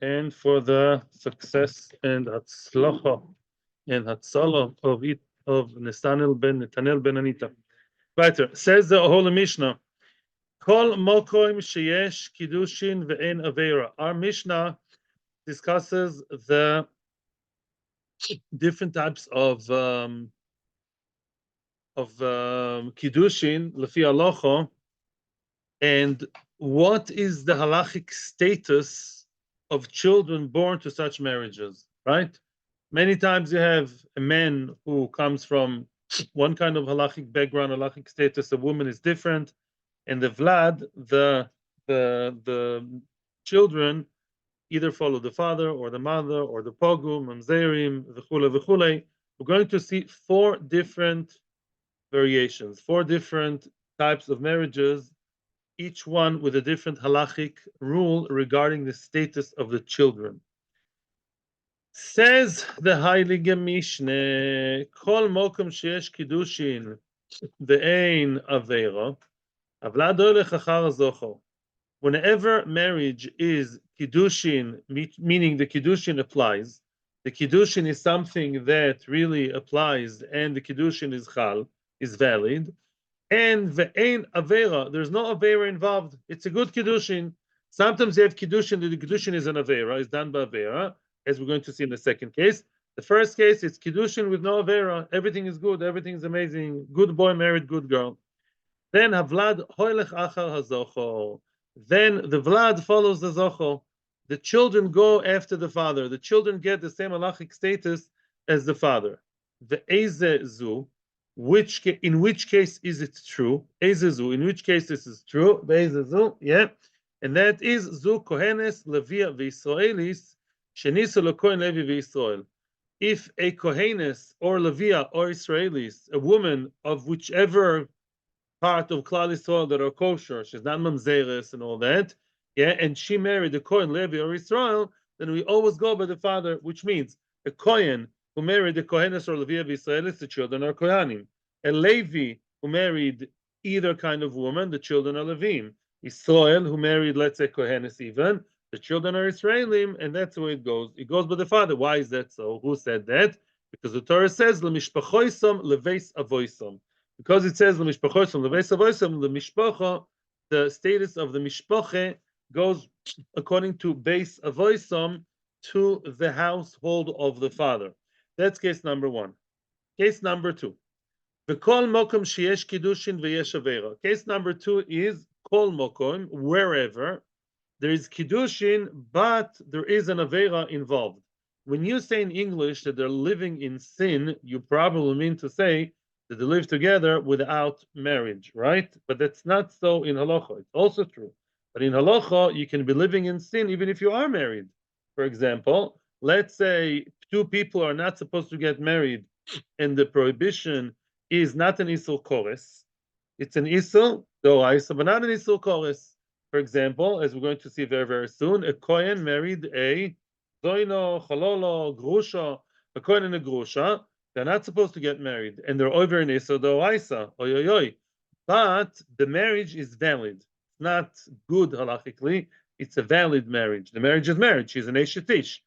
and for the success and hatzlacha and hatzala of it of Netanel ben Anita. Weiter says the Holy Mishnah. Kol mokoim sheyesh kiddushin ve'en avera. Our Mishnah discusses the different types of kiddushin lefi halacha, and what is the halachic status of children born to such marriages, right? Many times you have a man who comes from one kind of halachic background, halachic status, a woman is different, and the Vlad, the children either follow the father or the mother or the pogum, mamzerim, v'chule. We're going to see four different variations, four different types of marriages, each one with a different halachic rule regarding the status of the children. Says the Heilige Mishneh, Kol mokum sheyesh kiddushin ve'ein avera, avlad olech achar hazochor. Whenever marriage is kiddushin, meaning the kiddushin applies, the kiddushin is something that really applies, and the kiddushin is chal, is valid, and ve'ein avera, there's no avera involved. It's a good kiddushin. Sometimes you have kiddushin, the kiddushin is an avera, is done by avera, as we're going to see in the second case. The first case, it's kiddushin with no avera. Everything is good, everything is amazing. Good boy married good girl. Then havlad hoylech achar hazochor. Then the Vlad follows the Zochor. The children go after the father. The children get the same halachic status as the father. The Eze Zu, in which case is it true? Eze Zu, in which case this is true? Eze Zu, yeah. And that is Zu Kohenes Levia v'Yisraelis Shenisu LeKohen Levi v'Yisrael. If a Kohenes or Levia or Israelis, a woman of whichever part of Klal Yisrael that are kosher, she's not mamzeres and all that, yeah, and she married a Kohen, Levi, or Israel, then we always go by the father, which means a Kohen who married a Kohenes or Levi of Israelis, the children are Kohanim. A Levi who married either kind of woman, the children are Levim. Israel who married, let's say, Kohenes even, the children are Israelim, and that's the way it goes. It goes by the father. Why is that so? Who said that? Because the Torah says, L'mishpachoisom leveis avoisom. Because it says the status of the mishpache goes according to beis avoisom to the household of the father. That's case number one. Case number two. V'kol mokom sheyesh kiddushin v'yesh avera. Case number two is kol mokom, wherever there is kiddushin, but there is an avera involved. When you say in English that they're living in sin, you probably mean to say that they live together without marriage, right? But that's not so in halacha. It's also true. But in halacha, you can be living in sin even if you are married. For example, let's say two people are not supposed to get married, and the prohibition is not an isur kores. It's an isur doraisa, but not an isur kores. For example, as we're going to see very, very soon, a kohen married a zoino, chalolo, grusha, a kohen and a grusha. They're not supposed to get married, and they're over in Isur Doraisa, oy. But the marriage is valid. It's not good halachically. It's a valid marriage. The marriage is marriage. She's an Eshetish.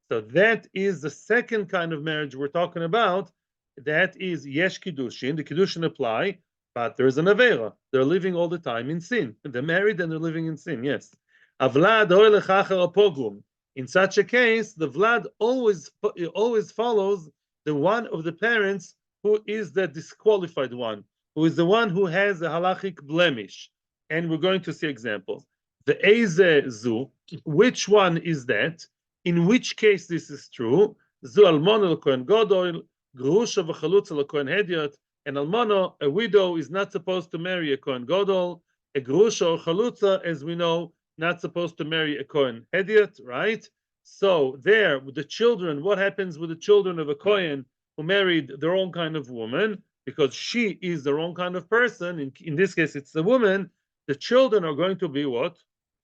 So that is the second kind of marriage we're talking about. That is Yesh Kiddushin. The Kiddushin apply, but there's an Avera. They're living all the time in sin. They're married and they're living in sin, yes. Avlad hoylech achar pogum. In such a case, the Vlad always follows the one of the parents who is the disqualified one, who is the one who has a halachic blemish. And we're going to see examples. The Eze Zu, which one is that? In which case this is true? Zu almono l'kohen godol, grusha v'chalutza l'kohen hediot. An almono, a widow, is not supposed to marry a kohen godol. A grusha or chalutza, as we know, not supposed to marry a kohen hediot, right? So there, with the children, what happens with the children of a Kohen who married their own kind of woman, because she is their own kind of person, in this case it's the woman, the children are going to be what?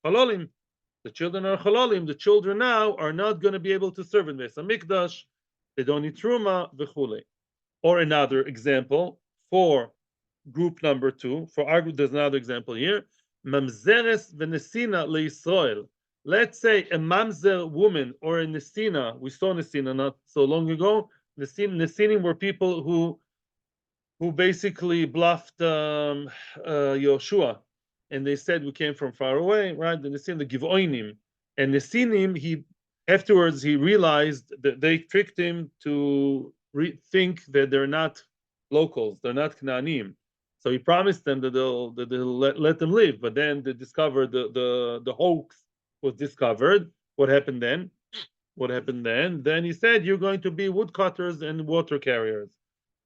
Halalim. The children are halalim. The children now are not going to be able to serve in Beis Hamikdash. They don't need truma, v'chule. Or another example, for group number two, for our group, there's another example here. Mamzeres v'nesina le'Yisrael. let's say a mamzer woman or a nesina. We saw nesina not so long ago. Nesinim were people who basically bluffed Yoshua, and they said we came from far away, right? The Nesinim, the Givoinim, and Nesinim, he afterwards he realized that they tricked him to think that they're not locals, they're not Canaanim. So he promised them that they'll let them live, but then they discovered the hoax was discovered. What happened then? What happened then? Then he said, "You're going to be woodcutters and water carriers."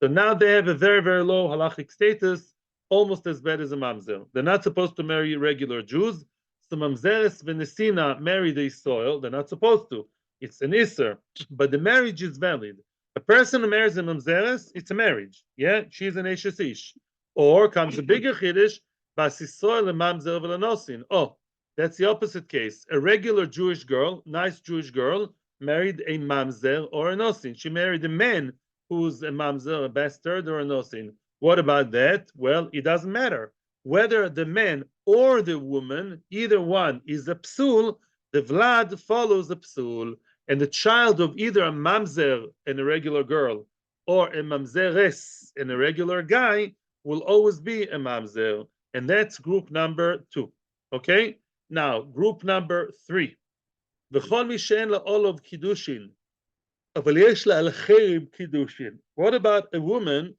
So now they have a very, very low halachic status, almost as bad as a mamzer. They're not supposed to marry regular Jews. So mamzeres v'nesina marry the soil. They're not supposed to. It's an iser, but the marriage is valid. A person who marries a mamzeres, it's a marriage. Yeah, she's an eshes ish. Or comes a bigger chiddush, basisoil and mamzer v'lanosin. Oh, that's the opposite case. A regular Jewish girl, nice Jewish girl, married a mamzer or a nosin. She married a man who's a mamzer, a bastard, or a nosin. What about that? Well, it doesn't matter. Whether the man or the woman, either one is a psul, the vlad follows the psul, and the child of either a mamzer and a regular girl or a mamzeres and a regular guy will always be a mamzer. And that's group number 2. Okay? Now, group number 3. וכל מי שאין לה עולב קידושין, אבל יש לה הלכים קידושין. What about a woman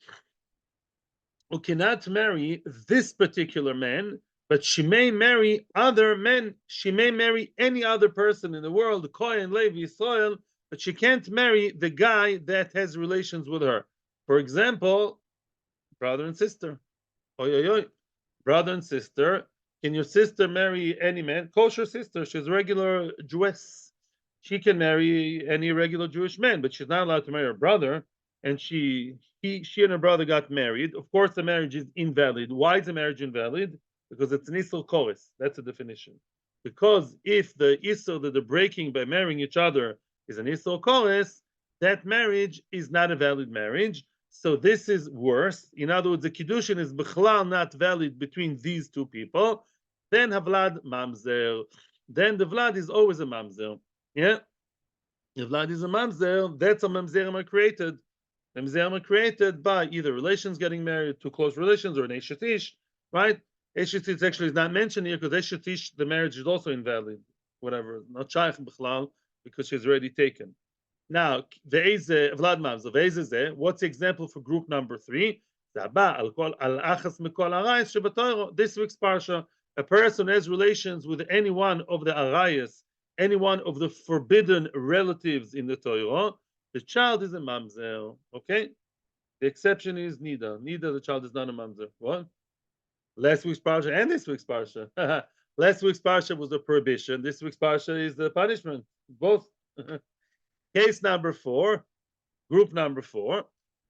who cannot marry this particular man, but she may marry other men? She may marry any other person in the world, Kohen, Levi, Israel, but she can't marry the guy that has relations with her. For example, brother and sister. Oy, oy, oy. Brother and sister. Can your sister marry any man? Kosher sister, she's a regular Jewess. She can marry any regular Jewish man, but she's not allowed to marry her brother. And she and her brother got married. Of course, the marriage is invalid. Why is the marriage invalid? Because it's an isur chores. That's the definition. Because if the isur that they're breaking by marrying each other is an isur chores, that marriage is not a valid marriage. So this is worse. In other words, the kiddushin is bichlal not valid between these two people. Then havlad mamzer. Then the vlad is always a mamzer. Yeah, the vlad is a mamzer. That's a mamzerim are created. Mamzerim are created by either relations getting married, too close relations, or an eshetish, right? Eshetish actually is not mentioned here because eshetish, the marriage is also invalid. Whatever, not shaykh bichlal because she's already taken. Now, what's the example for group number 3? This week's parsha, a person has relations with any one of the arayas, any one of the forbidden relatives in the Torah, the child is a mamzer. Okay? The exception is Nida. Nida, the child is not a mamzer. What? Last week's parsha and this week's parsha. Last week's parsha was the prohibition. This week's parsha is the punishment. Both. Case number 4, group number 4.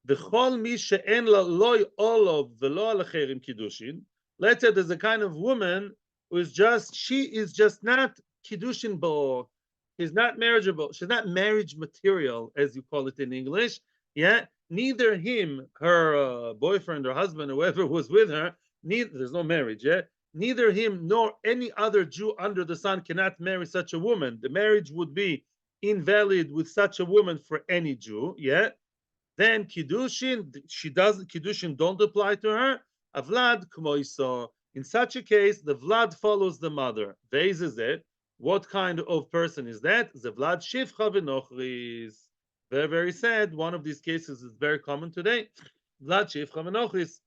The chol mi she'en la loy olov velo alacherim kiddushin. Let's say there's a kind of woman who is just, she is just not kiddushin bo. She's not marriageable. She's not marriage material, as you call it in English. Yeah. Neither him, her boyfriend or husband, or whoever was with her, there's no marriage. Yeah. Neither him nor any other Jew under the sun cannot marry such a woman. The marriage would be invalid with such a woman for any Jew, yeah. Then kiddushin, kiddushin don't apply to her. Avlad kmoiso. In such a case, the vlad follows the mother. Veis is it? What kind of person is that? The vlad shivcha v'nochris. Very, very sad. One of these cases is very common today. Vlad shivcha v'nochris.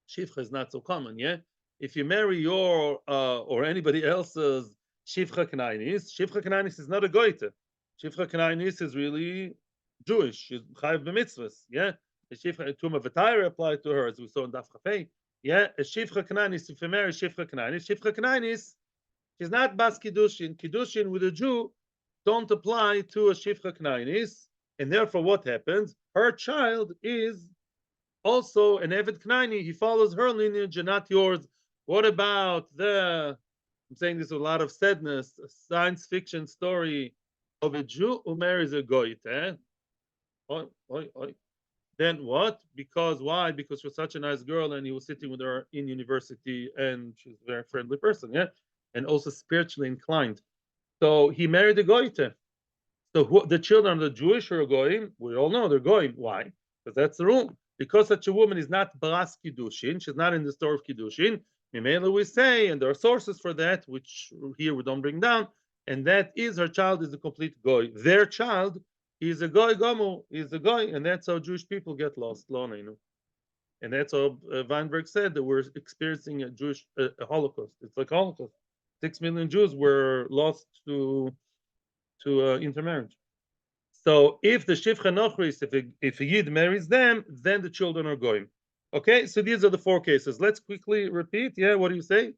Shivcha is not so common, yeah. If you marry your or anybody else's Shivcha Kanainis. Shivcha Kanainis is not a goite. Shivcha Kanainis is really Jewish. She's chayav b'mitzvahs. Yeah, the Shivcha Tuma V'Tayra applied to her, as we saw in Daf Chafei. Yeah, a Shivcha Kanainis. If you marry Shivcha Kanainis, she's not bas Kiddushin. Kiddushin with a Jew don't apply to a Shivcha Kanainis, and therefore, what happens? Her child is also an Eved Knaini. He follows her lineage and not yours. What about I'm saying this with a lot of sadness, a science fiction story of a Jew who marries a Goyit, eh? Oy, oy, oy. Then what? Because why? Because she's such a nice girl and he was sitting with her in university and she's a very friendly person, yeah? And also spiritually inclined. So he married a goite. So the children of the Jewish are going. We all know they're going. Why? Because that's the rule. Because such a woman is not Baras Kiddushin, she's not in the store of Kiddushin. Mimela we say, and there are sources for that, which here we don't bring down, and that is her child is a complete goy. Their child is a goy gomu, is a goy, and that's how Jewish people get lost. And that's how Weinberg said that we're experiencing a Jewish a Holocaust. It's like Holocaust. 6 million Jews were lost to intermarriage. So if the Shivcha Nochris, if a Yid marries them, then the children are going. Okay, so these are the 4 cases. Let's quickly repeat. Yeah, what do you say?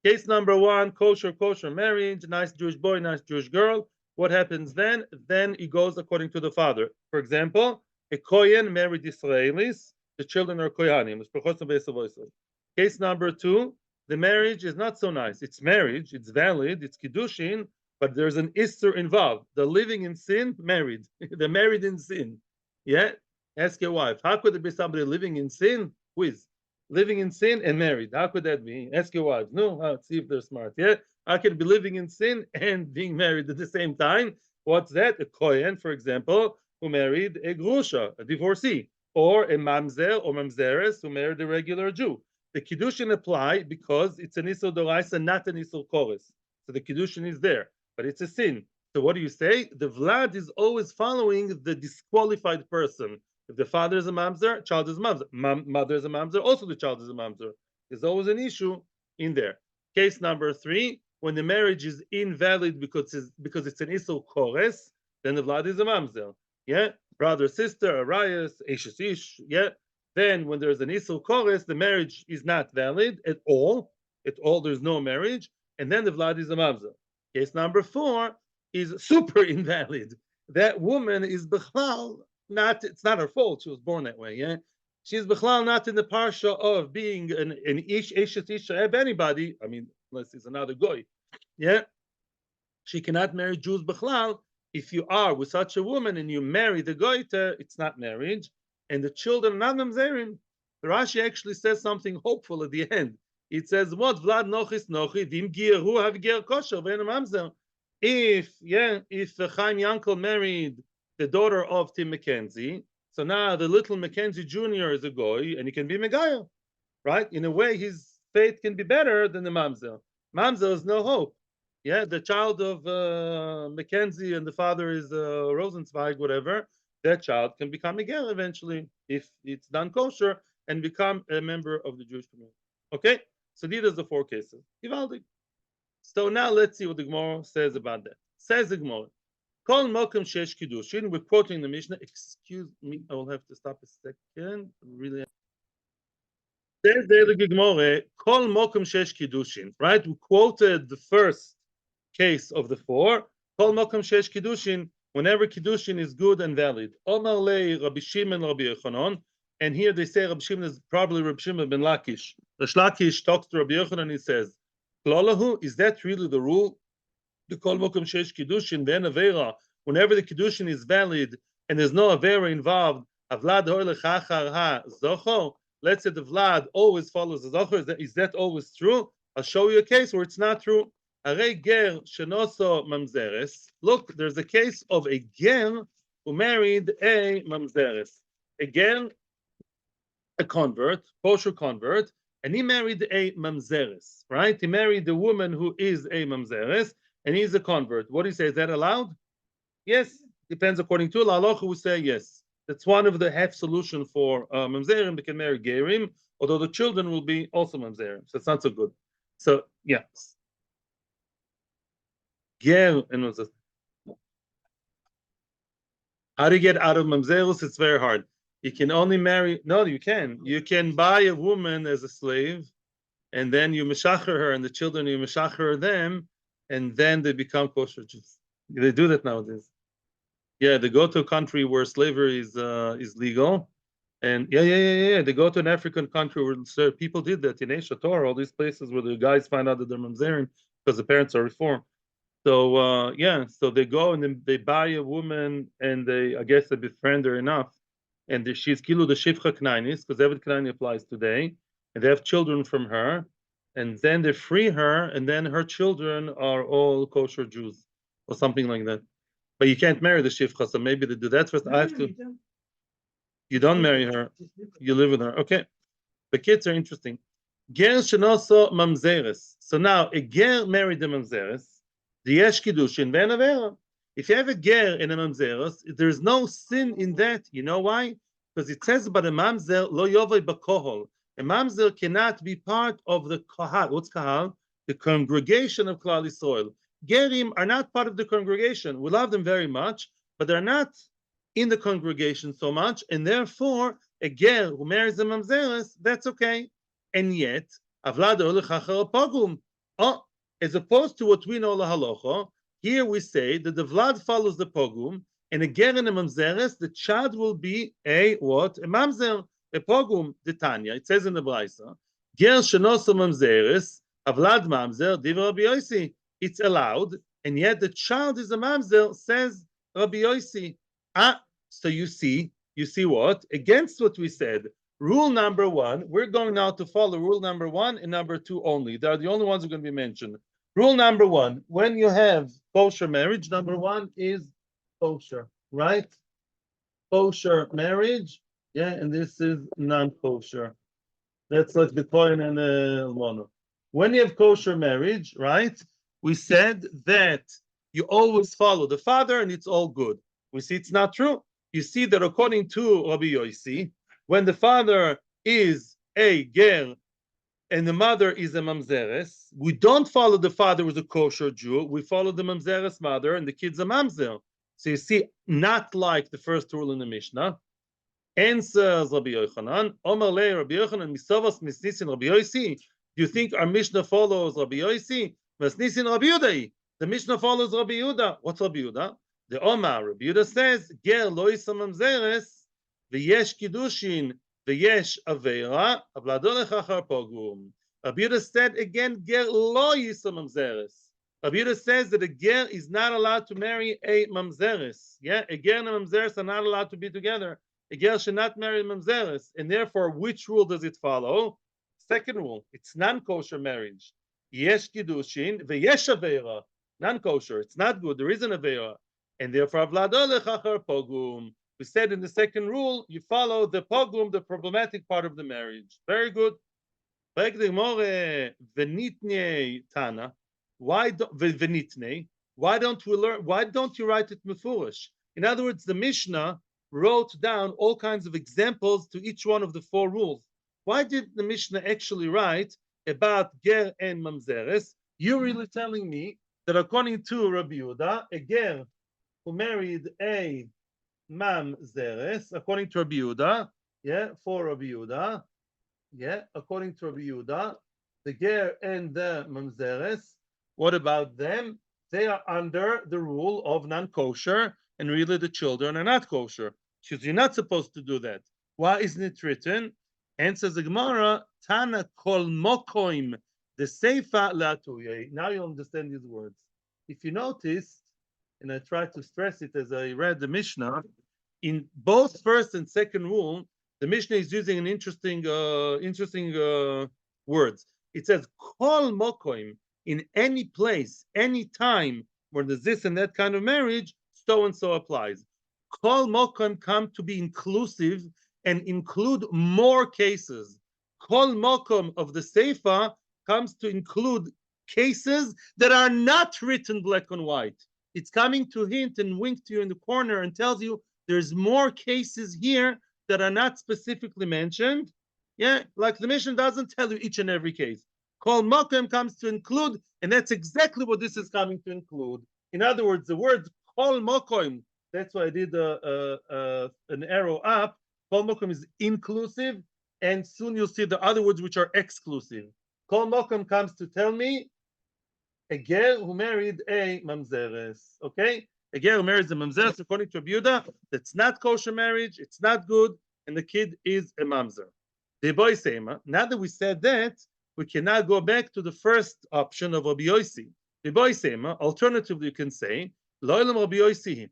Case number 1, kosher marriage, nice Jewish boy, nice Jewish girl. What happens then? Then it goes according to the father. For example, a Kohen married Israelis, the children are Kohanim. Case number 2, the marriage is not so nice. It's marriage, it's valid, it's Kiddushin, but there's an Isser involved. They're living in sin, married. They're married in sin. Yeah? Ask your wife. How could there be somebody living in sin? Quiz. Living in sin and married. How could that be? Ask your wives. No, see if they're smart. Yeah? I could be living in sin and being married at the same time. What's that? A Kohen, for example, who married a Grusha, a divorcee, or a mamzer or mamzeres who married a regular Jew. The Kiddushin apply because it's an Isur Doraisa, not an Isur Kores. So the Kiddushin is there, but it's a sin. So what do you say? The Vlad is always following the disqualified person. If the father is a mamzer, child is a mamzer. Mother is a mamzer, also the child is a mamzer. There's always an issue in there. Case number 3, when the marriage is invalid because it's an Isur Kores, then the Vlad is a mamzer. Yeah, brother, sister, arayas, eshes ish. Yeah. Then when there's an Isur Kores, the marriage is not valid at all. At all, there's no marriage. And then the Vlad is a mamzer. Case number 4 is super invalid. That woman is Bechlal, it's not her fault. She was born that way. Yeah. She's Bechlal not in the parsha of being an ish, eshes ish, of anybody. I mean, unless it's another goy. Yeah. She cannot marry Jews Bechlal. If you are with such a woman and you marry the goiter, it's not marriage, and the children are not mamzerim. The Rashi actually says something hopeful at the end. It says, "What Vlad nochis nochi vim giru have ger kosher ve'en mamzer." If Chaim Yankel married the daughter of Tim McKenzie, so now the little McKenzie Jr. is a goy and he can be megayah, right? In a way, his fate can be better than the mamzer. Mamzer is no hope. Yeah, the child of Mackenzie and the father is Rosenzweig, whatever. That child can become a ger eventually if it's done kosher and become a member of the Jewish community. Okay, so these are the 4 cases. Givaldi. So now let's see what the Gemara says about that. Says the Gemara, Kol mokum shesh kiddushin. We're quoting the Mishnah. Excuse me, I will have to stop a second. Really. Says the Gemara, Kol mokum shesh kiddushin. Right? We quoted the first case of the 4, Kol Mokum Shesh Kiddushin, whenever Kiddushin is good and valid. Omar lei Rabbi Shimon, Rabbi Yochanan, and here they say Rabbi Shimon is probably Rabbi Shimon ben Lakish. Resh Lakish talks to Rabbi Yochanan and he says, Klolahu, is that really the rule? The Kol Mokum Shesh Kiddushin, then Avera, whenever the Kiddushin is valid and there's no Avera involved, Avlad hoyle chachar ha zocho, let's say the Vlad always follows the zocho, is that always true? I'll show you a case where it's not true. Look, there's a case of a ger who married a mamzeres. Again, a convert, kosher convert, and he married a mamzeres, right? He married a woman who is a mamzeres, and he's a convert. What do you say? Is that allowed? Yes. Depends according to Halacha, who say yes. That's one of the half solution for mamzerim. They can marry gerim, although the children will be also mamzerim. So it's not so good. So, yeah. Ger and how do you get out of mamzerus? It's very hard. You can only marry. No, you can. You can buy a woman as a slave, and then you meshacher her, and the children you meshacher them, and then they become kosher Jews. They do that nowadays. Yeah, they go to a country where slavery is legal, and yeah. They go to an African country where people did that in Asia, Torah, all these places where the guys find out that they're mamzerim because the parents are reformed. So so they go and then they buy a woman and I guess they befriend her enough, and she's kilu the shivcha knainis because every knaini applies today, and they have children from her, and then they free her, and then her children are all kosher Jews. or something like that. But you can't marry the shifcha, so maybe to do that first, I have to. You don't marry her, you live with her. Okay. The kids are interesting. Ger shenoso mamzeres. So now a ger married a mamzeres. The yesh kiddushin ben avera. If you have a ger and a mamzeres, there's no sin in that. You know why? Because it says about a mamzer lo yovei bakohol. A mamzer cannot be part of the kahal. What's kahal? The congregation of Klal Yisrael. Gerim are not part of the congregation. We love them very much, but they're not in the congregation so much, and therefore a ger who marries a mamzeres, that's okay. And yet, avlad olechachar pogum. Oh, as opposed to what we know la halacha, here we say that the vlad follows the pogum, and a ger and a mamzeres, the child will be a what? A mamzer, a pogum. The Tanya. It says in the Braisa, ger shenoso mamzeres, avlad mamzer, div Rabbi Yosi. It's allowed, and yet the child is a mamzer, says Rabbi Yosi. So you see what? Against what we said. Rule number one, we're going now to follow rule number one and number two only. They are the only ones who are going to be mentioned. Rule number one, when you have kosher marriage, number one is kosher, right? Kosher marriage, yeah, and this is non-kosher. That's like the coin and the mono. When you have kosher marriage, right? We said that you always follow the father and it's all good. We see it's not true. You see that according to Rabbi Yosi, when the father is a ger and the mother is a mamzeres, we don't follow the father who's a kosher Jew. We follow the mamzeres mother and the kid's a mamzer. So you see, not like the first rule in the Mishnah. Answers Rabbi Yochanan, Omer le Rabbi Yochanan, misovas misnisin Rabbi Yosi. Do you think our Mishnah follows Rabbi Yosi? Misnisin Rabbi Yudai. The Mishnah follows Rabbi Yehuda. What's Rabbi Yehuda? The Omar, Rabbi Yehuda says, Ger lo yisa mamzeres, v'yesh kiddushin, v'yesh aveira, avlado lechachar pogum. Rabbi Yehuda said again, Ger lo yisa mamzeres. Rabbi Yehuda says that a ger is not allowed to marry a mamzeres. Yeah, a ger and a mamzeres are not allowed to be together. A ger should not marry a mamzeres. And therefore, which rule does it follow? Second rule, it's non-kosher marriage. Yesh kiddushin, v'yesh aveira. Non-kosher, it's not good, there is an aveira. And therefore, pogum. We said in the second rule, you follow the pogum, the problematic part of the marriage. Very good. Tana. Why don't we learn? Why don't you write it mefurish? In other words, the Mishnah wrote down all kinds of examples to each one of the four rules. Why did the Mishnah actually write about ger and mamzeres? You're really telling me that according to Rabbi Yehuda, a ger who married a mamzeres, according to Rabbi Yehuda, for Rabbi Yehuda, according to Rabbi Yehuda, the ger and the mamzeres, what about them? They are under the rule of non-kosher, and really the children are not kosher. Because you're not supposed to do that. Why isn't it written? Answers the Gemara, Tana kol mokoim, the seifa la'atuye. Now you'll understand these words. If you notice, and I tried to stress it as I read the Mishnah, in both first and second rule, the Mishnah is using an interesting words. It says kol mokoim, in any place, any time where there's this and that kind of marriage, so and so applies. Kol mokoim come to be inclusive and include more cases. Kol mokom of the Seifa comes to include cases that are not written black and white. It's coming to hint and wink to you in the corner and tells you there's more cases here that are not specifically mentioned. Yeah, like the Mishnah doesn't tell you each and every case. Kol mokom comes to include, and that's exactly what this is coming to include. In other words, the word kol mokom, that's why I did an arrow up. Kol mokom is inclusive, and soon you'll see the other words which are exclusive. Kol mokom comes to tell me a ger who married a mamzeres. Okay, a ger who marries a mamzeres, according to Rabbi Yehuda, that's not kosher marriage. It's not good, and the kid is a mamzer. The boy sema. Now that we said that, we can now go back to the first option of Rabbi Yosi. The boy sema. Alternatively, you can say lo'elam Rabbi Yosi.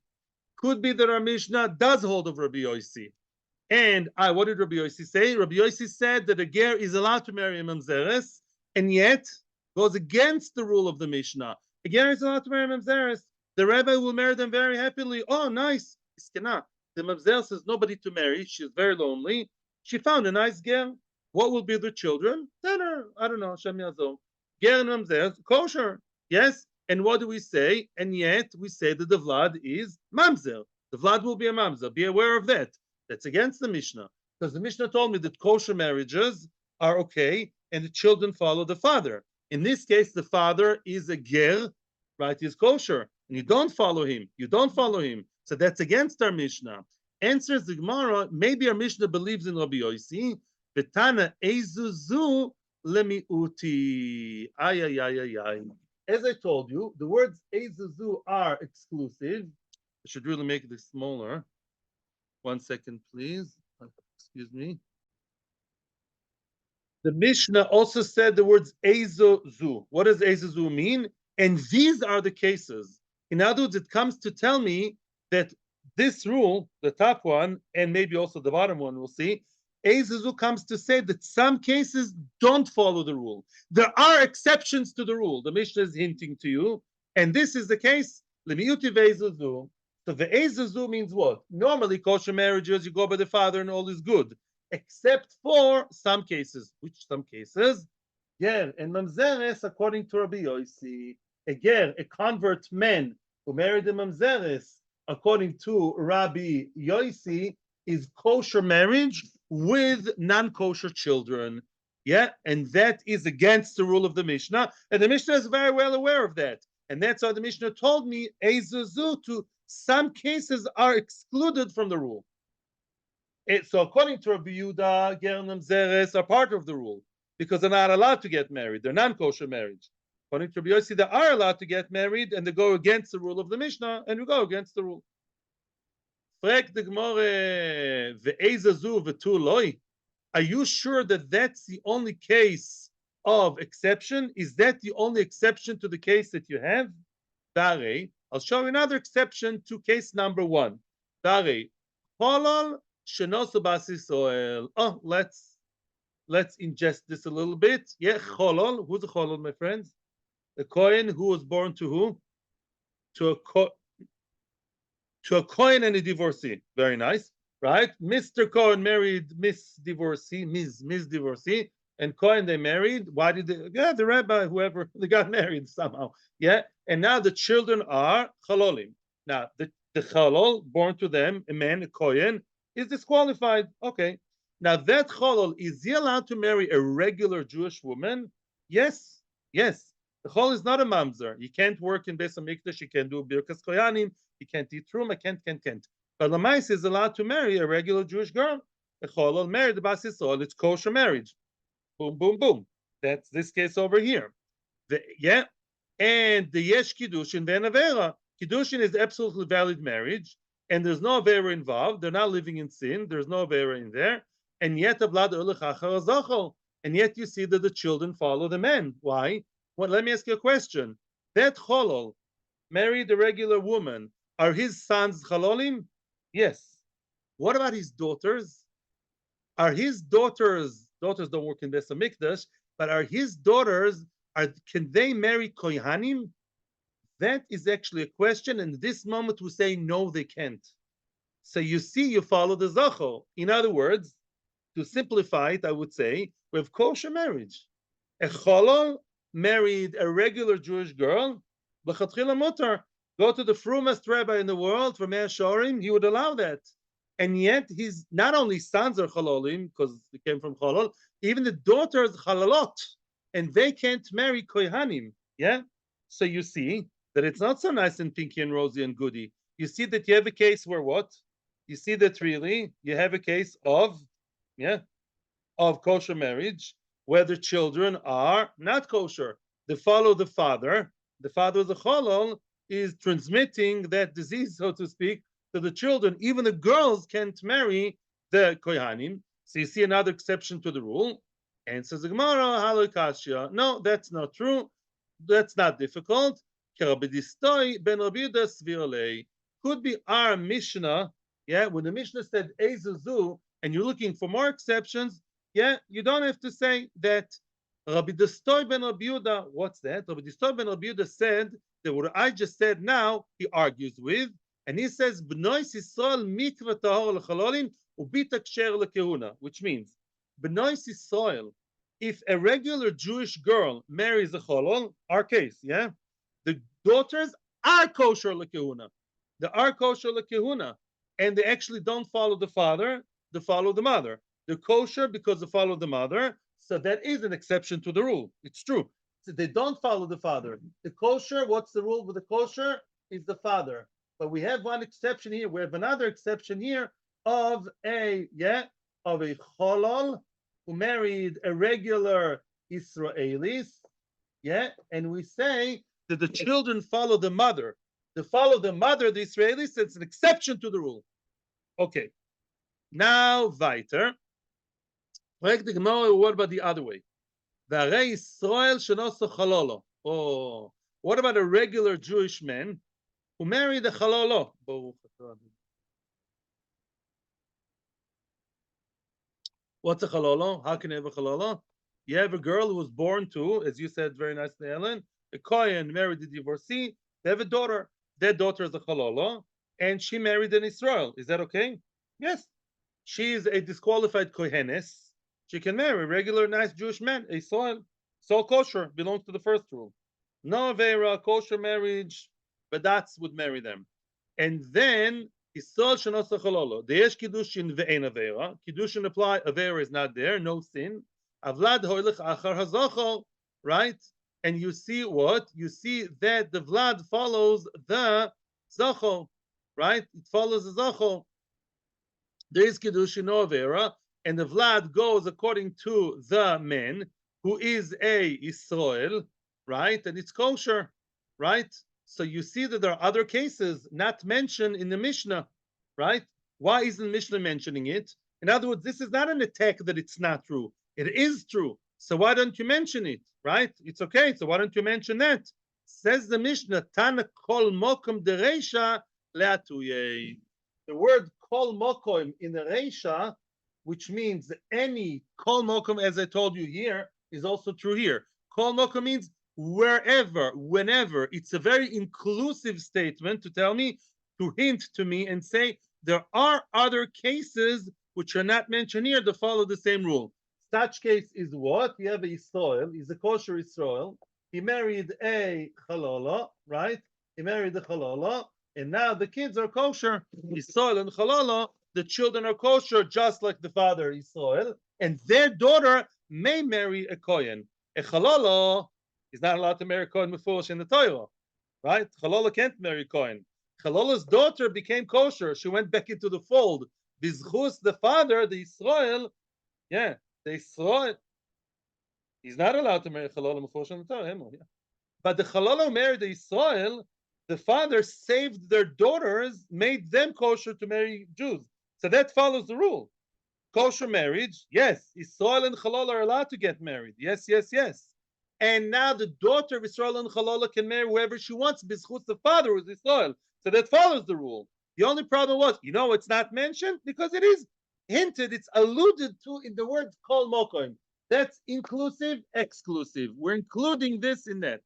Could be that our Mishnah does hold of Rabbi Yosi. And what did Rabbi Yosi say? Rabbi Yosi said that a ger is allowed to marry a mamzeres, and yet goes against the rule of the Mishnah. A ger is allowed to marry a mamzeres. the rabbi will marry them very happily. Oh, nice. The mamzer says nobody to marry. She's very lonely. She found a nice girl. What will be the children? Dinner. I don't know. Shem Yazov. Ger and mamzer, kosher. Yes. And what do we say? And yet we say that the vlad is mamzer. The vlad will be a mamzer. Be aware of that. That's against the Mishnah. Because the Mishnah told me that kosher marriages are okay and the children follow the father. In this case, the father is a ger, right? He's kosher. And you don't follow him. You don't follow him. So that's against our Mishnah. Answers the Gemara, maybe our Mishnah believes in Rabbi Yosi. Betana ezuzu lemiuti. Ay, ay, ay, ay, ay. As I told you, the words ezuzu are exclusive. I should really make this smaller. 1 second, please. Excuse me. The Mishnah also said the words ezuzu. What does ezuzu mean? And these are the cases. In other words, it comes to tell me that this rule, the top one, and maybe also the bottom one, we'll see, ezuzu comes to say that some cases don't follow the rule. There are exceptions to the rule. The Mishnah is hinting to you, and this is the case. Lemiuti ve'ezuzu. So the ezuzu means what? Normally, kosher marriages, you go by the father and all is good, except for some cases. Which some cases? Ger and mamzeres, according to Rabbi Yosi. A ger, a convert man who married a mamzeres, according to Rabbi Yosi, is kosher marriage with non-kosher children. Yeah, and that is against the rule of the Mishnah, and the Mishnah is very well aware of that. And that's why the Mishnah told me ezuzu to some cases are excluded from the rule. So according to Rabbi Yehuda, ger and mamzeres are part of the rule because they're not allowed to get married. They're non-kosher marriage. According to Rabbi Yossi, they are allowed to get married, and they go against the rule of the Mishnah, and we go against the rule. Are you sure that that's the only case of exception? Is that the only exception to the case that you have? I'll show you another exception to case number one. Oh, let's ingest this a little bit. Yeah, cholol. Who's a cholol, my friends? A Kohen who was born to who? To a Kohen and a divorcee. Very nice, right? Mr. Kohen married Miss Divorcee, Ms. Divorcee, and Kohen they married. Why did they? Yeah, the rabbi, whoever, they got married somehow. Yeah, and now the children are chalolim. Now the chalol born to them, a man, a Kohen, is disqualified. Okay. Now that chalol, is he allowed to marry a regular Jewish woman? Yes, yes. The chol is not a mamzer. You can't work in Beis Hamikdash. You can't do birkas koyanim. You can't eat truma. Can't. But Lamais is allowed to marry a regular Jewish girl. The cholol married the Bas Yisrael. It's kosher marriage. Boom, boom, boom. That's this case over here. And the yesh kiddushin ve'navera. Kiddushin is absolutely valid marriage, and there's no avera involved. They're not living in sin. There's no avera in there. And yet, and yet you see that the children follow the men. Why? Well, let me ask you a question. That cholol married a regular woman. Are his sons chalolim? Yes. What about his daughters? Are his daughters don't work in Beis Hamikdash, but are his daughters, can they marry kohanim? That is actually a question, and at this moment we say no, they can't. So you see, you follow the zachor. In other words, to simplify it, I would say we have kosher marriage. A cholol married a regular Jewish girl, l'chatchila mutar. Go to the frumest rabbi in the world for Mea Shorim, he would allow that. And yet, his not only sons are chalolim, because they came from cholol, even the daughters chalalot, and they can't marry kohanim. Yeah? So you see that it's not so nice and pinky and rosy and goody. You see that you have a case where what? You see that really you have a case of kosher marriage, where the children are not kosher. They follow the father. The father of the cholol is transmitting that disease, so to speak, to the children. Even the girls can't marry the kohanim. So you see another exception to the rule. Answers the Gemara, halachic. No, that's not true. That's not difficult. Could be our Mishnah. Yeah, when the Mishnah said ezuzu, and you're looking for more exceptions, you don't have to say that. Rabbi Distoy ben Rabbi Yehuda, what's that? Rabbi Distoy ben Rabbi Yehuda said that what I just said now, he argues with, and he says, B'nois Yisrael mikveh tahor lechalolin ubita ksher lekehuna, which means, B'nois Yisrael, if a regular Jewish girl marries a cholol, our case, yeah, the daughters are kosher lekehuna. They are kosher lekehuna, and they actually don't follow the father, they follow the mother. They're kosher because they follow the mother, so that is an exception to the rule. It's true. So they don't follow the father. The kosher, what's the rule with the kosher? Is the father. But we have one exception here. We have another exception here of a cholol who married a regular Israelis, and we say that the children follow the mother. They follow the mother, the Israelis. It's an exception to the rule. Okay. Now, weiter. What about the other way? Oh, what about a regular Jewish man who married a chalolo? What's a chalolo? How can you have a chalolo? You have a girl who was born to, as you said very nicely, Ellen, a kohen married a divorcee. They have a daughter. Their daughter is a chalolo, and she married an Israel. Is that okay? Yes. She is a disqualified kohenes. She can marry a regular, nice Jewish man, a soil. So kosher belongs to the first rule. No Avera, kosher marriage, but that's would marry them. And then Yisrael Shanosa Chalolo. There's Kiddushin ve'en Avera. Kiddushin apply, Avera is not there, no sin. Avlad hoilich achar hazochol, right? And you see what? You see that the Vlad follows the Zochol, right? It follows the Zochol. There is Kiddushin no Avera, and the Vlad goes according to the man, who is a Israel, right? And it's kosher, right? So you see that there are other cases not mentioned in the Mishnah, right? Why isn't Mishnah mentioning it? In other words, this is not an attack that it's not true. It is true. So why don't you mention it, right? It's okay. So why don't you mention that? Says the Mishnah, Tana kol mokum dereisha le'atuyei. The word kol mokum in the reisha, which means any kol mokum, as I told you here, is also true here. Kol mokum means wherever, whenever. It's a very inclusive statement to tell me, to hint to me and say there are other cases which are not mentioned here that follow the same rule. Such case is what? You have a Yisrael, he's a kosher Yisrael. He married a Chalala, right? He married a Chalala, and now the kids are kosher. Yisrael and Chalala, the children are kosher just like the father Yisrael, and their daughter may marry a Kohen. A Chalala is not allowed to marry a Kohen Mefurish in the Torah, right? Chalala can't marry Kohen. Chalala's daughter became kosher. She went back into the fold. Bizchus, the father, the Israel, the Israel, he's not allowed to marry Chalala Mefurish in the Torah. But the Chalala who married the Israel, the father saved their daughters, made them kosher to marry Jews. So that follows the rule. Kosher marriage, yes. Israel and Chalala are allowed to get married. Yes, yes, yes. And now the daughter of Israel and Chalala can marry whoever she wants, bizchus the father who is Israel. So that follows the rule. The only problem was, it's not mentioned because it is hinted, it's alluded to in the word kol mokoim. That's inclusive, exclusive. We're including this in that.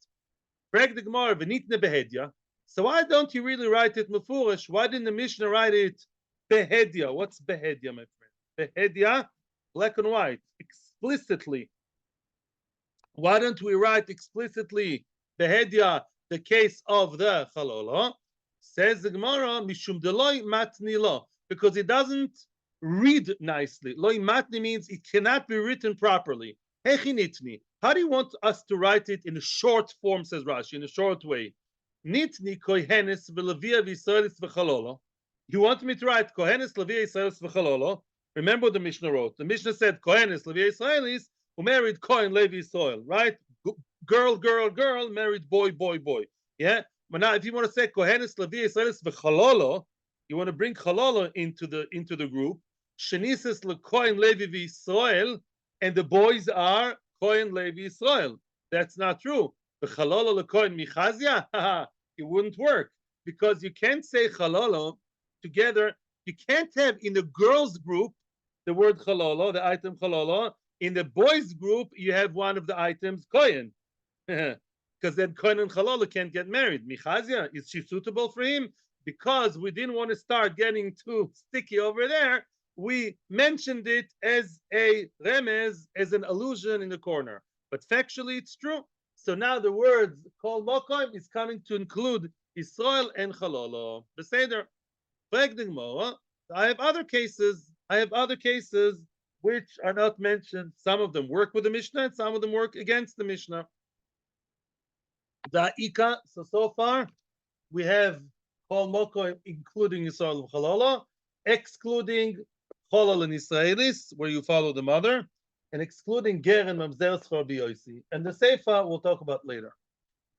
So why don't you really write it mefurish? Why didn't the Mishnah write it behedya? What's behedya, my friend? Behedya, black and white, explicitly. Why don't we write explicitly behedya, the case of the chalala? Says the Gemara, mishum deloi matni lo, because it doesn't read nicely. Loi matni means it cannot be written properly. Hechinitni. How do you want us to write it in a short form, says Rashi, in a short way? Nitni kohenes v'levia v'Yisraelis v'chalolo. You want me to write kohenes, levia, Yisraelis v'chalolo? Remember what the Mishnah wrote. The Mishnah said kohenes, levia, Yisraelis, who married Kohen, Levi, Yisrael, right? Girl, girl, girl, married boy, boy, boy. Yeah? But now if you want to say kohenes, levia, Yisraelis v'chalolo, you want to bring chalolo into the group. Shenises lekohen, Levi, v'Yisrael, and the boys are Kohen, Levi, Yisrael. That's not true. The chalolo lekohen michazia, it wouldn't work because you can't say chalolo together. You can't have in the girls group the word chalolo, the item chalolo. In the boys group, you have one of the items kohen. because then Kohen and Chalala can't get married. Michazia, is she suitable for him? Because we didn't want to start getting too sticky over there, we mentioned it as a remez, as an allusion in the corner. But factually, it's true. So now the words Kol Mokoim is coming to include Israel and Chalala. Beseder. I have other cases. Which are not mentioned. Some of them work with the Mishnah, and some of them work against the Mishnah. The Ika. So far, we have Kol Moko, including Yisrael Chalala, excluding Chalal and Israelis, where you follow the mother, and excluding Ger and Mamzer Schor B'Yosi. And the Seifa we'll talk about later.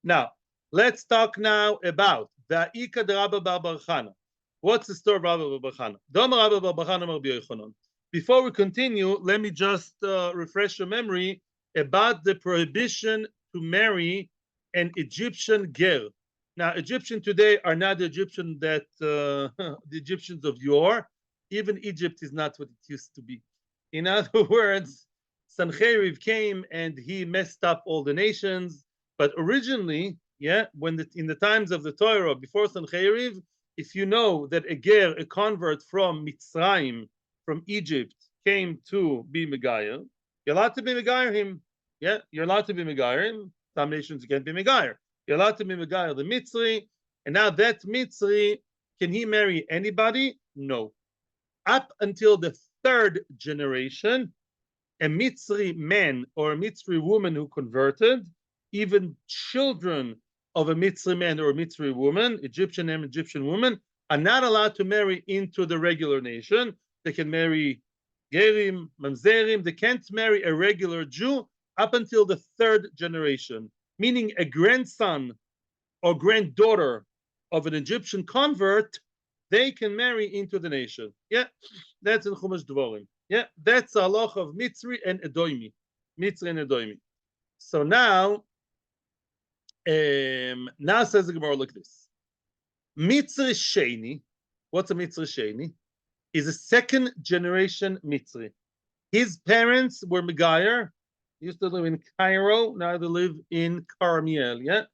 Now, let's talk now about the Ika de Rabba Bar Bar Chana. What's the story of Rabba Bar Chana? Rabba Bar Chana Rabbi Yochanan. Before we continue, let me just refresh your memory about the prohibition to marry an Egyptian ger. Now, Egyptian today are not the Egyptian that the Egyptians of yore. Even Egypt is not what it used to be. In other words, Sancheriv came and he messed up all the nations. But originally, when in the times of the Torah, before Sancheriv, if you know that a ger, a convert from Mitzrayim, from Egypt, came to be Megayer, you're allowed to be Megayer him. Yeah, you're allowed to be Megayer him. Some nations you can't be Megayer. You're allowed to be Megayer the Mitzri, and now that Mitzri, can he marry anybody? No. Up until the third generation, a Mitzri man or a Mitzri woman who converted, even children of a Mitzri man or a Mitzri woman, Egyptian and Egyptian woman, are not allowed to marry into the regular nation. They can marry Gerim, Mamzerim. They can't marry a regular Jew up until the third generation, meaning a grandson or granddaughter of an Egyptian convert, they can marry into the nation. Yeah, that's in Chumash Dvorim. Yeah, that's the halacha of Mitzri and Edoimi. Mitzri and Edoimi. So now says the Gemara like this. Mitzri Sheni, what's a Mitzri Sheni? Is a second generation Mitzri. His parents were Megayer. He used to live in Cairo. Now they live in Carmiel. Yeah,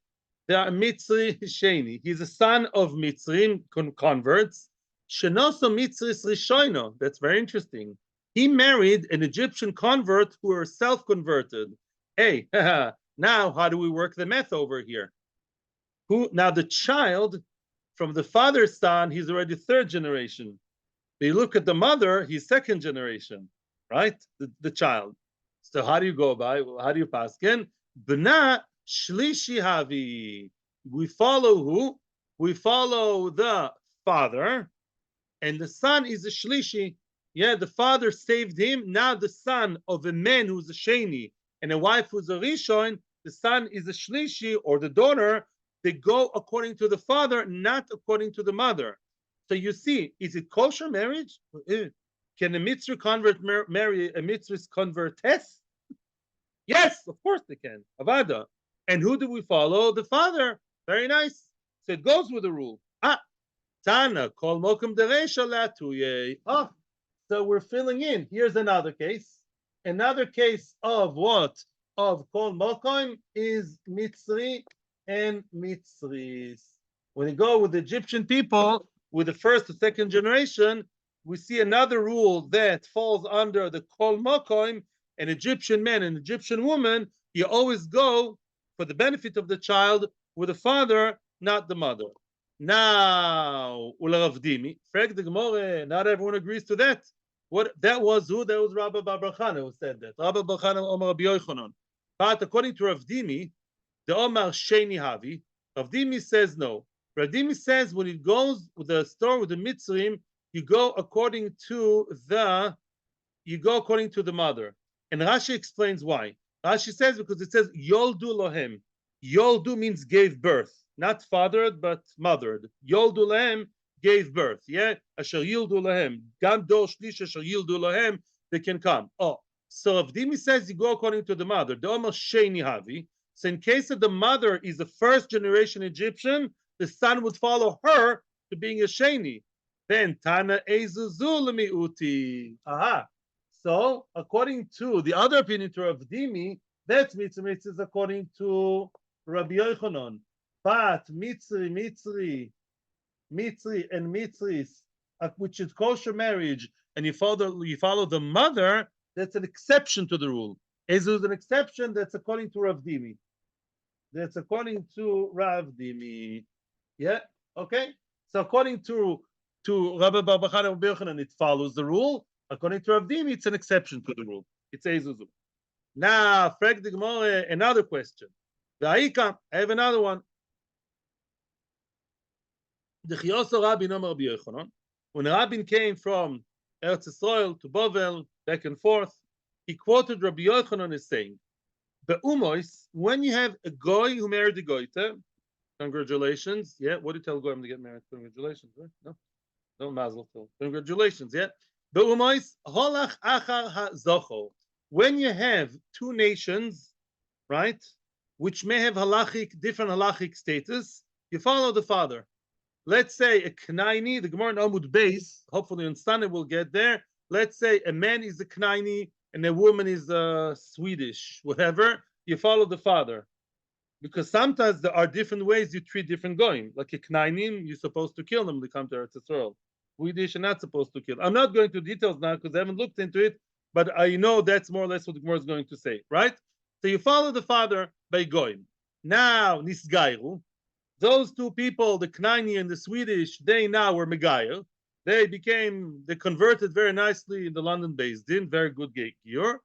they are Mitzri Sheni. He's a son of Mitzrim converts. Shenoso Mitzris Rishoino. That's very interesting. He married an Egyptian convert who were self-converted. Hey, now how do we work the math over here? Now the child from the father's son, he's already third generation. You look at the mother, he's second generation, right? The child. So how do you go about it? How do you pass? Again, B'na shlishi havi. We follow who? We follow the father, and the son is a shlishi. Yeah, the father saved him. Now the son of a man who's a sheni and a wife who's a rishon, the son is a shlishi, or the daughter. They go according to the father, not according to the mother. So you see, is it kosher marriage? Can a Mitzri convert marry a Mitzri's convertess? Yes, of course they can. Avada. And who do we follow? The father. Very nice. So it goes with the rule. Tana, kol mokum dereisha latuye. So we're filling in. Here's another case. Another case of what? Of kol mokum is Mitzri and Mitzris. When you go with the Egyptian people, with the first or second generation, we see another rule that falls under the kol mokoim, an Egyptian man and Egyptian woman. You always go for the benefit of the child with the father, not the mother. Now, ularavdimi, frag the Gemara, not everyone agrees to that. What that was who? That was Rabba Bar Chana who said that. Rabba Bar Chana Omar Rabbi Yochanan. But according to Rav Dimi, the Omar Sheni Havi, Rav Dimi says no. Rav Dimi says when it goes with the store with the Mitzrim, you go according to the mother. And Rashi explains why. Rashi says because it says Yoldu Lohem. Yoldu means gave birth, not fathered but mothered. Yoldu Lohem gave birth. Yeah, Asher Yildu Lohem. Gam Dor Shlish Asher Yildu Lohem. They can come. So Rav Dimi says you go according to the mother. The Omer Sheni Havi. So in case that the mother is the first generation Egyptian, the son would follow her to being a Sheni. Then Tana Ezuzul Miuti. So according to the other opinion to Rav Dimi, that mitzvah is according to Rabbi Yochanan, but Mitzri, and Mitzris, which is kosher marriage, and you follow the mother, that's an exception to the rule. Is an exception that's according to Rav Dimi. That's according to Rav Dimi. Yeah, okay. So according to Rabbi Barbachad and Rabbi Yochanan, it follows the rule. According to Rav Dimi, it's an exception to the rule. It's Ezuzu. Now, frag the Gemara, another question. I have another one. The Chiyoso Rabbi Amar Rabbi Yochanan, when Rabbi came from Eretz Yisrael to Bavel, back and forth, he quoted Rabbi Yochanan as saying, "Be'umois, when you have a goy who married a goyte, congratulations, yeah. What do you tell goyim to get married? Congratulations, right? No mazel tov. Congratulations, yeah. Be'umois holach achar ha'zocho. When you have two nations, right, which may have different halachic status, you follow the father. Let's say a Knaini, the Gemara in Amud base, hopefully on Sunday we'll get there. Let's say a man is a Knaini and a woman is Swedish, whatever. You follow the father. Because sometimes there are different ways you treat different goyim. Like a Knainim, you're supposed to kill them when they come to Eretz Yisrael. Swedish are not supposed to kill. I'm not going to details now because I haven't looked into it, but I know that's more or less what the Gemara is going to say, right? So you follow the father by goyim. Now, Nisgairu, those two people, the Knaini and the Swedish, they now were Megayer. They converted very nicely in the London Beis Din, very good Giur.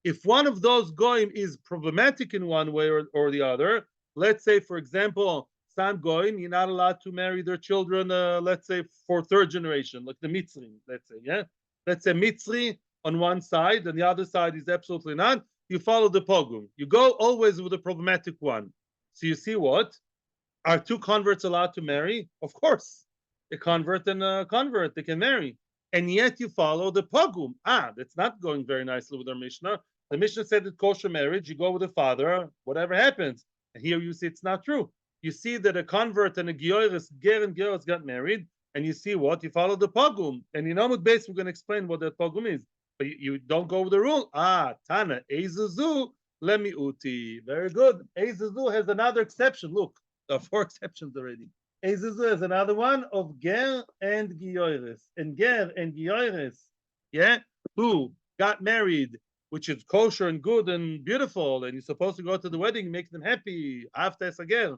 If one of those goyim is problematic in one way or the other, let's say, for example, some goyim, you're not allowed to marry their children, let's say, for third generation, like the Mitzri, let's say, yeah? Let's say Mitzri on one side, and the other side is absolutely not. You follow the pogum. You go always with the problematic one. So you see what? Are two converts allowed to marry? Of course. A convert and a convert, they can marry. And yet you follow the pogum. That's not going very nicely with our Mishnah. The Mishnah said that kosher marriage, you go with the father, whatever happens. And here you see it's not true. You see that a convert and a gioris, ger and gioris got married, and you see what? You follow the pogum. And in Amud base, we're going to explain what that pogum is. But you don't go with the rule. Tana, Ezuzu, lemi uti. Very good. Ezuzu has another exception. Look, there are 4 exceptions already. Ezuzu has another one of ger and gioris. And ger and gioris, yeah, who got married, which is kosher and good and beautiful, and you're supposed to go to the wedding, make them happy, after ger.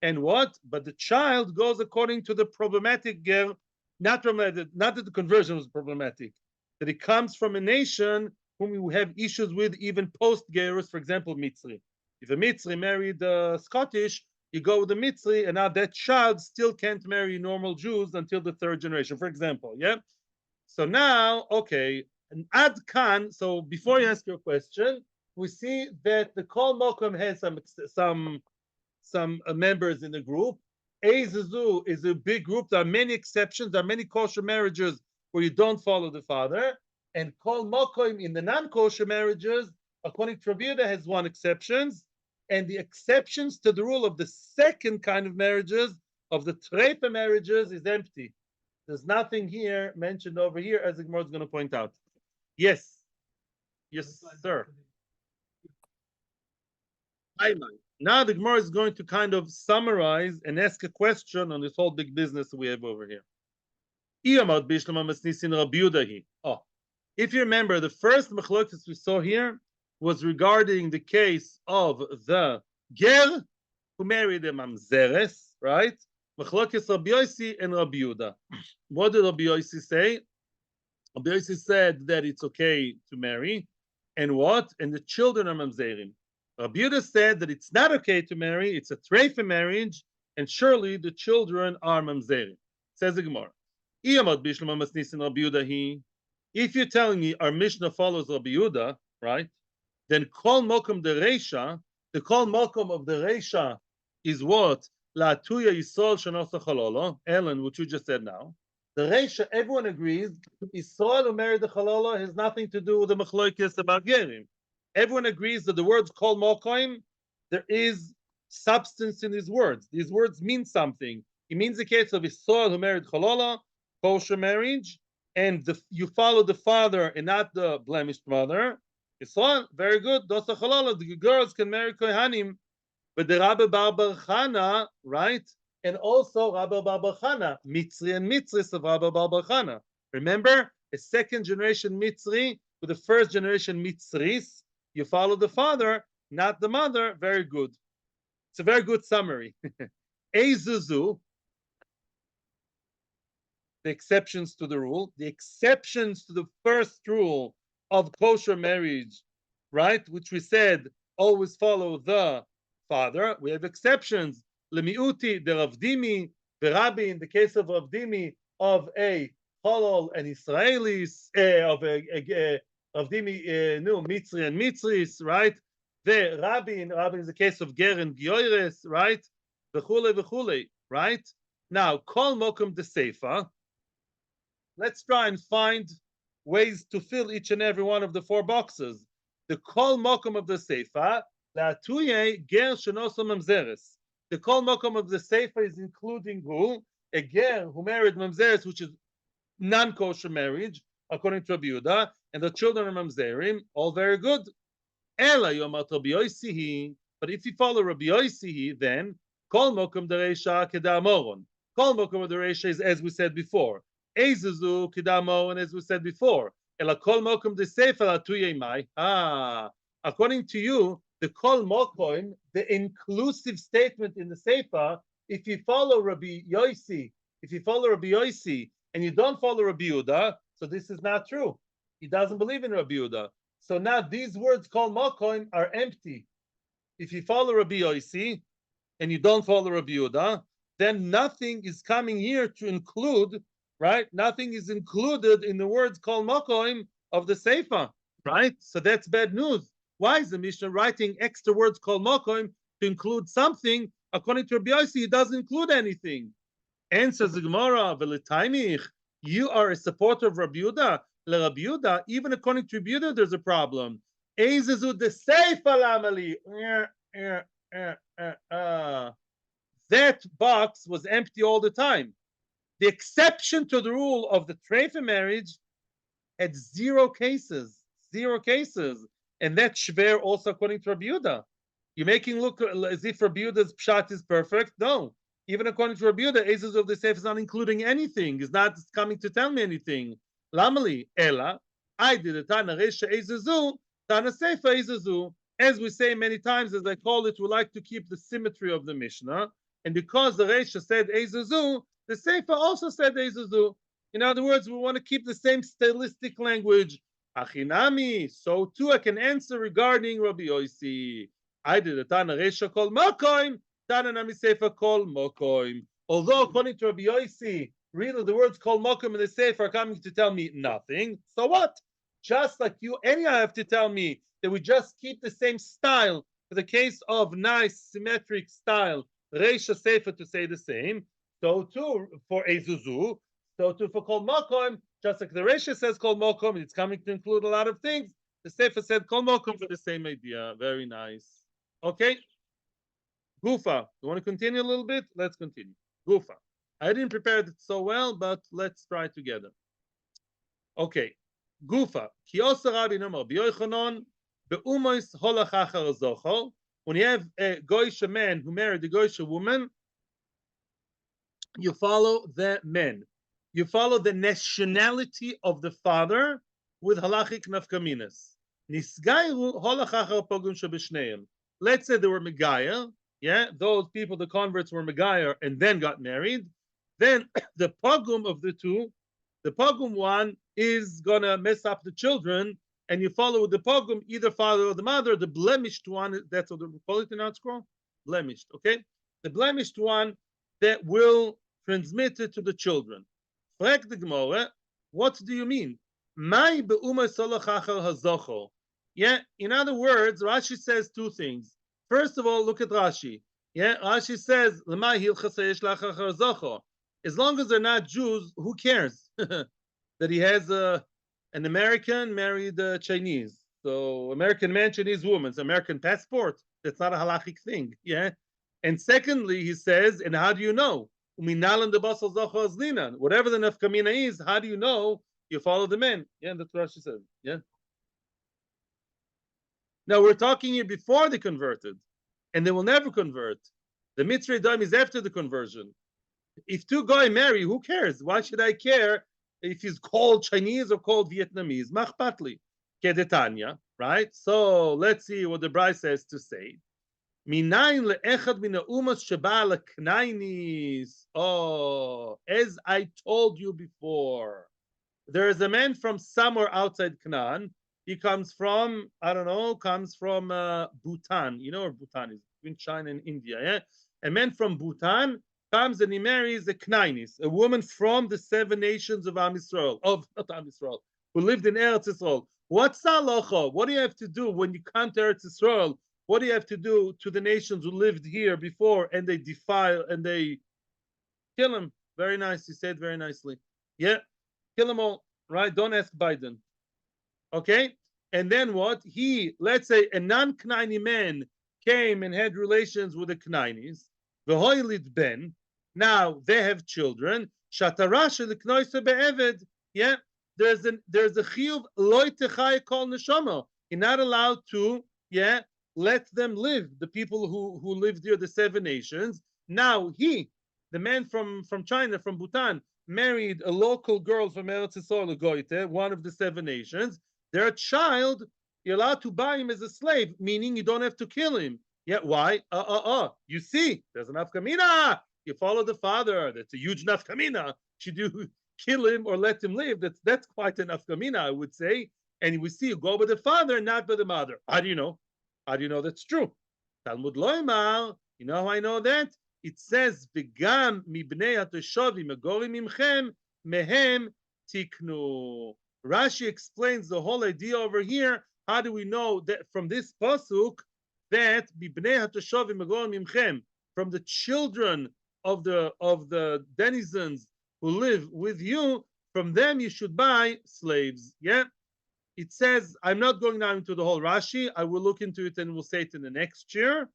And what? But the child goes according to the problematic ger, not that the conversion was problematic, that it comes from a nation whom you have issues with even post-gerus, for example, Mitzri. If a Mitzri married Scottish, you go with the Mitzri, and now that child still can't marry normal Jews until the 3rd generation, for example, yeah? So now, okay, and Ad Khan, so before you ask your question, we see that the Kol Mokum has some members in the group. Ezuzu is a big group. There are many exceptions. There are many kosher marriages where you don't follow the father. And Kol Mokum in the non-kosher marriages, according to Rabbi Yehuda, has 1 exception. And the exceptions to the rule of the second kind of marriages, of the Trepe marriages, is empty. There's nothing here mentioned over here, as the Gemara is going to point out. Yes. Yes, sir. Now the Gemara is going to kind of summarize and ask a question on this whole big business we have over here. If you remember, the first machlokes we saw here was regarding the case of the ger who married a mamzeres, right? Machlokes Rabbi Yossi and Rabbi Yehuda. What did Rabbi Yossi say? Rabbi Yossi said that it's okay to marry, and what? And the children are mamzerim. Rabbi Yehuda said that it's not okay to marry, it's a treifa marriage, and surely the children are mamzerim. Says the Gemara. If you're telling me our Mishnah follows Rabbi Yehuda, right? Then kol mokum de reisha, the kol mokum of the reisha is what? La tuya yisol shanosa chalolo, Ellen, what you just said now. The reisha, everyone agrees, Yisrael who married the chalolo has nothing to do with the machlokes about gerim. Everyone agrees that the words kol mokum, there is substance in these words. These words mean something. It means the case of Yisrael who married chalolo, kosher marriage, and you follow the father and not the blemished mother. Yisrael, very good. Dosa Chalala, the girls can marry Kohanim. But the Rabbi Bar Chana, right? And also Rabbi Bar Chana, Mitzri and Mitzris of Rabbi Bar Chana. Remember, a second generation Mitzri with the first generation Mitzris. You follow the father, not the mother. Very good. It's a very good summary. Ezuzu, the exceptions to the rule, the exceptions to the first rule of kosher marriage, right? Which we said always follow the father. We have exceptions. Lemiuti, the Ravdimi, the Rabbi, in the case of Ravdimi, of a Halal and Israelis, of a Ravdimi, no, Mitzri and Mitzris, right? The Rabbi in the case of Ger and Gioires, right? V'chule, right? Now, Kol Mokum the Seifa. Let's try and find ways to fill each and every one of the four boxes. The Kol Mokum of the Seifa, La'atuye Ger Shenoso Mamzeres. The Kol Mokum of the Seifa is including who? A Ger who married Mamzeres, which is non-kosher marriage, according to Rabbi Yehuda, and the children are Mamzerim, all very good. Ela Yomat Rabbi Yoisihi, but if you follow Rabbi Yoisihi, then Kol Mokum the Reisha Kedamoron. Kol Mokum of the Reisha is as we said before. Ezuzu Kedamo, and as we said before, Ela Kol Mokum the Seifa La'atuye Mai. According to you, the Kol Mokum, the inclusive statement in the Seifa, if you follow Rabbi Yosi, and you don't follow Rabbi Yehuda, so this is not true. He doesn't believe in Rabbi Yehuda. So now these words Kol Mokum are empty. If you follow Rabbi Yosi and you don't follow Rabbi Yehuda, then nothing is coming here to include, right? Nothing is included in the words Kol Mokum of the Seifa, right? So that's bad news. Why is the Mishnah writing extra words Kol Mokum to include something? According to Rabbi Yossi, he doesn't include anything. Answers the Gemara, you are a supporter of Rabbi Yehuda. Rabbi Yehuda, even according to Rabbi Yehuda, there's a problem. Ezezu the Seifa lamali. That box was empty all the time. The exception to the rule of the treifa marriage had zero cases, and that's shver also according to Rabbi Yehuda. You're making look as if Rabbi Yehuda's pshat is perfect. No, even according to Rabbi Yehuda, Ezus of the Seif is not including anything. Is not coming to tell me anything. Lamali ela, I did it. Tana resha Ezuzu, Tana Seifa Ezuzu. As we say many times, as I call it, we like to keep the symmetry of the Mishnah, and because the resha said Ezuzu, the Seifa also said Ezuzu. In other words, we want to keep the same stylistic language. Achinami, so too I can answer regarding Rabbi Yosi. I did a Tana Resha Kol Mokoim, Tana Nami Seifa Kol Mokoim. Although according to Rabbi Yosi, really the words Kol Mokoim and the Seifa are coming to tell me nothing. So what? Just like you, anyhow have to tell me that we just keep the same style for the case of nice symmetric style, Resha Seifa to say the same. So too for Ezuzu, so too for Kol Mokom, just like the Resha says Kol Mokom, it's coming to include a lot of things. The Sefer said Kol Mokom for the same idea. Very nice. Okay. Gufa. You want to continue a little bit? Let's continue. Gufa. I didn't prepare it so well, but let's try together. Okay. Gufa. Ki osa Rabbi Nomar B'Yochanan be'umois halacha achar zochor. When you have a Goyish man who married a Goyish woman, you follow the men. You follow the nationality of the father with halachic nafkaminas. Nisgairu holachachar pogum shebishneim. Let's say they were Megayer, yeah, those people, the converts were Megayer and then got married. Then the pogum of the two, the pogum one is gonna mess up the children, and you follow the pogum, either father or the mother. The blemished one, that's what we call it in our scroll, blemished. Okay, the blemished one that will transmit it to the children. Frag the Gemara, what do you mean? Mai be'uma solachachar hazocho. Yeah, in other words, Rashi says two things. First of all, look at Rashi. Yeah, Rashi says, "L'mai hilchas lachachar hazocho." As long as they're not Jews, who cares that he has an American married a Chinese? So American man, Chinese woman, it's American passport. That's not a halachic thing. Yeah. And secondly, he says, and how do you know? Whatever the nafkamina is, how do you know you follow the men? Yeah, that's what Rashi says. Yeah. Now we're talking here before they converted, and they will never convert. The mitzvah dam is after the conversion. If two guys marry, who cares? Why should I care if he's called Chinese or called Vietnamese? Machpatli. Kedetanya, right? So let's see what the Bride says to say. Minayin le'echad min ha'umas sheba leknainis. Oh, as I told you before, there is a man from somewhere outside Canaan. He comes from, I don't know, Bhutan. You know where Bhutan is, between China and India. Yeah, a man from Bhutan comes and he marries a Knainis, a woman from the 7 nations of Am Yisrael, of not Am Yisrael, who lived in Eretz Yisrael. What's halacha? What do you have to do when you come to Eretz Yisrael? What do you have to do to the nations who lived here before and they defile and they kill them? Very nice. You said very nicely. Yeah, kill them all, right? Don't ask Biden. Okay? And then what? Let's say a non-Knaini man came and had relations with the Knainis, the Hoylid Ben, now they have children, Shatarasha the Knoisa be'eved, yeah, there's a chiyuv loy techai kol neshama. You're not allowed to, yeah, let them live, the people who lived here, the 7 nations. Now the man from China, from Bhutan, married a local girl from Eretz Yisrael, Goite, one of the 7 nations. Their child, you're allowed to buy him as a slave, meaning you don't have to kill him. Yeah, why? You see, there's an nafkamina. You follow the father. That's a huge nafkamina. Should you kill him or let him live? That's quite an nafkamina, I would say. And we see you go by the father, not by the mother. How do you know? How do you know that's true? Talmud loymar. You know how I know that? It says, "V'gam mibnei hatoshavim megorim imchem mehem tiknu." Rashi explains the whole idea over here. How do we know that from this pasuk that bibnei hatoshavim megorim imchem, from the children of the denizens who live with you, from them you should buy slaves? Yeah. It says, I'm not going now into the whole Rashi. I will look into it and we'll say it in the next year.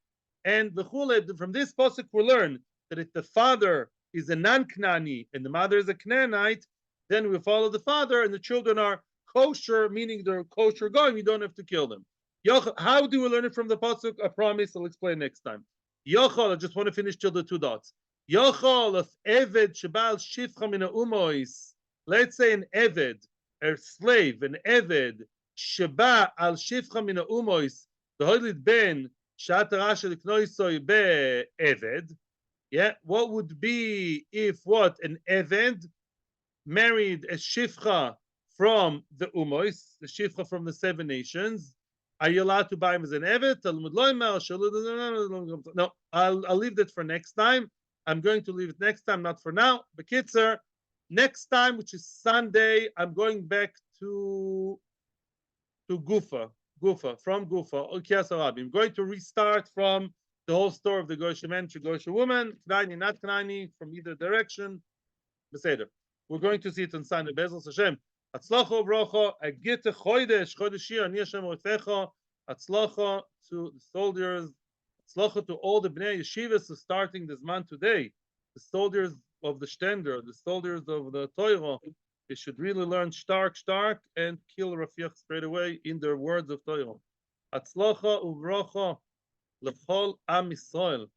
And from this pasuk we learn that if the father is a non-Knani and the mother is a Canaanite, then we follow the father and the children are kosher, meaning they're kosher going. You don't have to kill them. How do we learn it from the pasuk? I promise I'll explain next time. Yochol, I just want to finish till the 2 dots. Yochol of Eved Shebal Shifcha Mina Umois. Let's say an Eved, a slave, an Eved, Sheba al Shifcha Mina Umois, the Hoylid Ben, Shatarasha Knoisoi Be Eved. Yeah, what would be if what? An Eved married a Shifcha from the Umois, the Shifcha from the 7 nations. Are you allowed to buy him as an Evet? No, I'll leave that for next time. I'm going to leave it next time, not for now. Bekitzer, next time, which is Sunday, I'm going back to Gufa, from Gufa. I'm going to restart from the whole story of the Goyish man to Goyish woman, Knaini, not Knaini, from either direction. Beseder. We're going to see it on Sunday. Bezel Hashem. Atzlacha bracha, a gite chodesh, chodeshir, ani Hashem oifecha. Atzlacha to the soldiers. Atzlacha to all the bnei yeshivas who are starting this month today. The soldiers of the Stender, the soldiers of the Torah. They should really learn stark, and kill Rafiach straight away in their words of Torah. Atzlacha ubracha lechol am Yisrael.